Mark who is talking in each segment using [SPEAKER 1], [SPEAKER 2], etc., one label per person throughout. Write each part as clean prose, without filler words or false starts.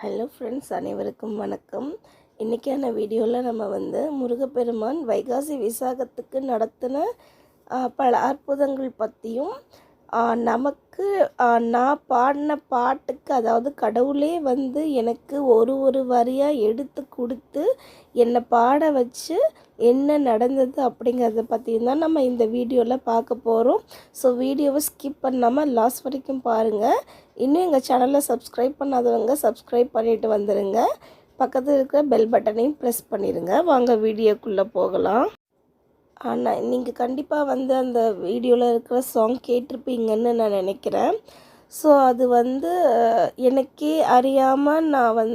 [SPEAKER 1] Hello friends, அனைவருக்கும் வணக்கம். இன்றைக்கான வீடியோவில் நம்ம முருகப்பெருமான் வைகாசி விசாகத்துக்கு நடத்தின பல அற்புதங்கள் பற்றியும் நமக்கு நான் பாடின பாட்டுக்கு, அதாவது கடவுளே எனக்கு ஒரு வரியாக எடுத்து கொடுத்து என்னை பாட வச்சு என்ன நடந்தது அப்படிங்கிறத பற்றியும் தான் நம்ம இந்த வீடியோவில் பார்க்க போகிறோம். ஸோ வீடியோவை ஸ்கிப் பண்ணாமல் லாஸ்ட் வரைக்கும் பாருங்கள். இன்னும் எங்கள் சேனலை சப்ஸ்கிரைப் பண்ணாதவங்க சப்ஸ்கிரைப் பண்ணிவிட்டு வந்துடுங்க. பக்கத்தில் இருக்கிற பெல் பட்டனையும் ப்ரெஸ் பண்ணிடுங்க. வாங்க வீடியோக்குள்ளே போகலாம். ஆனால் நீங்கள் கண்டிப்பாக அந்த வீடியோவில் இருக்கிற சாங் கேட்டிருப்பீங்கன்னு நான் நினைக்கிறேன். ஸோ அது எனக்கே அறியாமல் நான்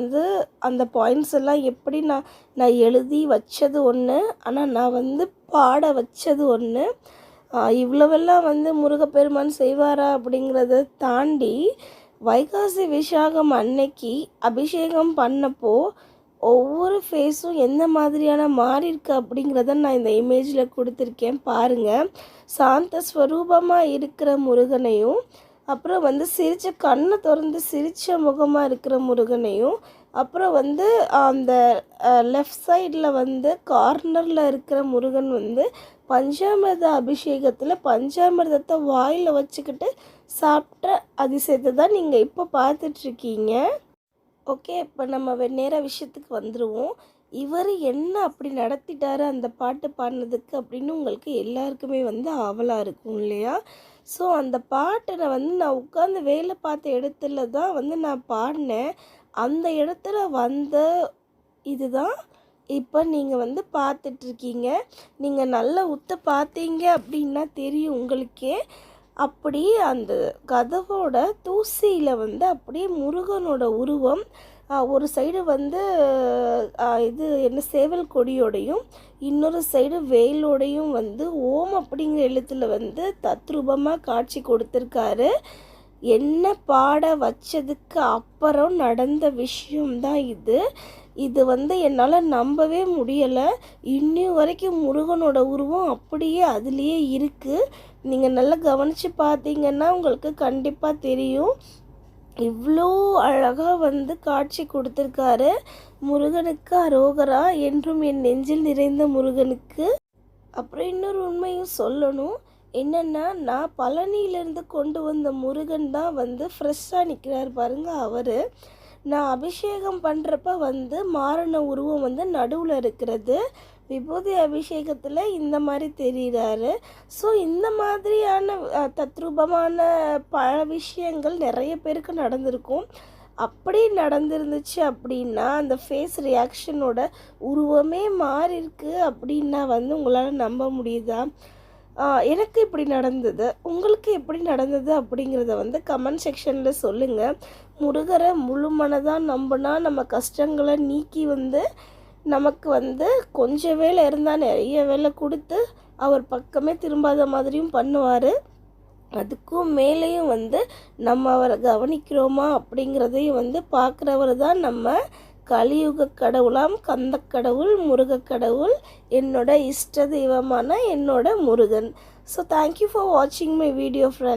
[SPEAKER 1] அந்த பாயிண்ட்ஸ் எல்லாம் எப்படி நான் எழுதி வச்சது ஒன்று, ஆனால் நான் பாட வச்சது ஒன்று. இவ்வளவெல்லாம் முருகப்பெருமான் செய்வாரா அப்படிங்கிறத தாண்டி வைகாசி விசாகம் அன்னைக்கு அபிஷேகம் பண்ணப்போ ஒவ்வொரு ஃபேஸும் எந்த மாதிரியான மாறி இருக்கு அப்படிங்கிறத நான் இந்த இமேஜில் கொடுத்துருக்கேன் பாருங்கள். சாந்த ஸ்வரூபமாக இருக்கிற முருகனையும், அப்புறம் சிரித்த கண்ணை திறந்து சிரித்த முகமாக இருக்கிற முருகனையும், அப்புறம் அந்த லெஃப்ட் சைடில் கார்னரில் இருக்கிற முருகன் பஞ்சாமிர்த அபிஷேகத்தில் பஞ்சாமிர்தத்தை வாயில் வச்சுக்கிட்டு சாப்பிட்ட அதிசயத்தை தான் நீங்கள் இப்போ பார்த்துட்ருக்கீங்க. ஓகே, இப்போ நம்ம நேர விஷயத்துக்கு வந்துடுவோம். இவர் என்ன அப்படி நடத்திட்டாரு அந்த பாட்டு பாடினதுக்கு அப்படின்னு உங்களுக்கு எல்லாருக்குமே ஆவலாக இருக்கும் இல்லையா? ஸோ அந்த பாட்டை நான் உட்காந்து வேலை பார்த்த இடத்துல தான் நான் பாடினேன். அந்த இடத்துல இதுதான் இப்போ நீங்கள் பார்த்துட்ருக்கீங்க. நீங்கள் நல்லா உத்து பார்த்தீங்க அப்படின்னா தெரியும் உங்களுக்கே. அப்படி அந்த கதவோட தூசியில் அப்படியே முருகனோட உருவம் ஒரு சைடு இது என்ன சேவல் கொடியோடையும், இன்னொரு சைடு வேலோடையும் ஓம் அப்படிங்கிற எழுத்தில் தத்ரூபமாக காட்சி கொடுத்துருக்காரு. என்ன பாட வச்சதுக்கு அப்புறம் நடந்த விஷயம்தான் இது. இது என்னால் நம்பவே முடியலை. இன்னும் வரைக்கும் முருகனோட உருவம் அப்படியே அதுலேயே இருக்குது. நீங்கள் நல்லா கவனித்து பார்த்தீங்கன்னா உங்களுக்கு கண்டிப்பாக தெரியும். இவ்வளோ அழகாக காட்சி கொடுத்துருக்காரு. முருகனுக்கு அரோகரா, என்றும் என் நெஞ்சில் நிறைந்த முருகனுக்கு. அப்புறம் இன்னொரு உண்மையும் சொல்லணும். என்னென்னா, நான் பழனியிலேருந்து கொண்டு வந்த முருகன் தான் ஃப்ரெஷ்ஷாக நிற்கிறார் பாருங்கள். அவர் நான் அபிஷேகம் பண்ணுறப்ப மாறின உருவம் நடுவில் இருக்கிறது. விபூதி அபிஷேகத்தில் இந்த மாதிரி தெரிகிறாரு. ஸோ இந்த மாதிரியான தத்ரூபமான பல விஷயங்கள் நிறைய பேருக்கு நடந்திருக்கும். அப்படி நடந்துருந்துச்சு அப்படின்னா அந்த ஃபேஸ் ரியாக்ஷனோட உருவமே மாறியிருக்கு அப்படின்னா உங்களால் நம்ப முடியுதா? எனக்கு இப்படி நடந்தது, உங்களுக்கு எப்படி நடந்தது அப்படிங்கிறத கமெண்ட் செக்ஷனில் சொல்லுங்கள். முருகரை முழு மனதாக நம்பினா நம்ம கஷ்டங்களை நீக்கி நமக்கு கொஞ்சம் வேலை இருந்தால் நிறைய வேலை கொடுத்து அவர் பக்கமே திரும்பாத மாதிரியும் பண்ணுவார். அதுக்கும் மேலேயும் நம்ம அவரை கவனிக்கிறோமா அப்படிங்கிறதையும் பார்க்குறவர் தான் நம்ம கலியுக கடவுளாம் கந்தக்கடவுள் முருகக்கடவுள், என்னோட இஷ்ட தெய்வமான என்னோட முருகன். ஸோ தேங்க்யூ ஃபார் வாட்சிங் மை வீடியோ ஃப்ரெண்ட்.